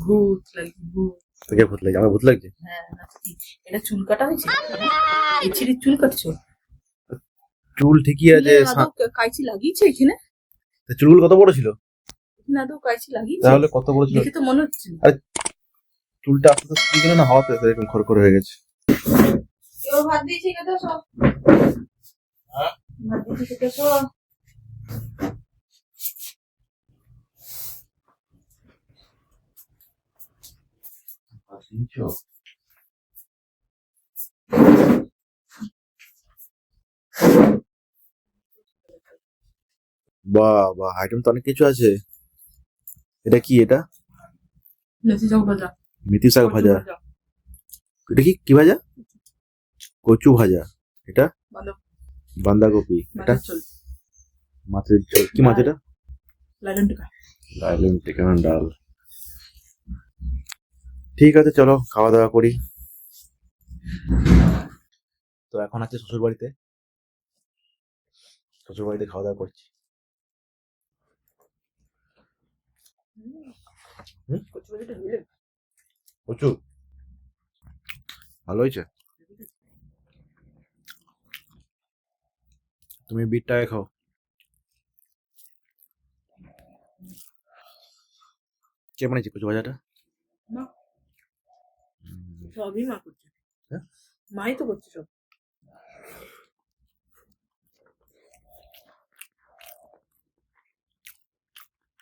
ভূত লাগছে, ভূত। তোকে ভূত লাগছে? আমার ভূত লাগছে? হ্যাঁ, নাকি এটা চুল কাটা হয়েছে? এই ছিঁড়ে চুল কাটছো? চুল ঠিকই আছে। চুলে আদৌ কাইচি লাগিয়েছে এখানে? চুলগুলো কত বড় ছিল? এখানে আদৌ কাইচি লাগিয়েছে? তাহলে কত বড় ছিল? দেখে তো মনে হচ্ছে না। আরে চুলটা আস্তে আস্তে শুকিয়ে গেল না হাওয়াতে, তো এরকম খড়খড় হয়ে গেছে। কেউ ভাত দিয়েছে খেতে সব? ভাত দিয়েছে খেতে সব? বাহ বাহ, আইটেম তো অনেক কিছু আছে। এটা কি? এটা মেথি শাক ভাজা, মেথি শাক কচু ভাজা। এটা কি কি ভাজা? কচু ভাজা। এটা বাঁধাকপি। এটা মাছের ঝোল, মাছের ঝোল। কি মাছ এটা? লালন টিকা। লাইলন টিকানো ডাল। ঠিক আছে, চলো খাওয়া দাওয়া করি। তো এখন আছে শ্বশুর বাড়িতে, শ্বশুর বাড়িতে খাওয়া দাওয়া করছি। কচু ভাজাটা দিলে কচু ভালো হয়েছে। তুমি বিটটাকে খাও। কে বানিয়েছে কচু ভাজাটা? মা, হুম, সবই মা করছে। হ্যাঁ? মাই তো করছে সব।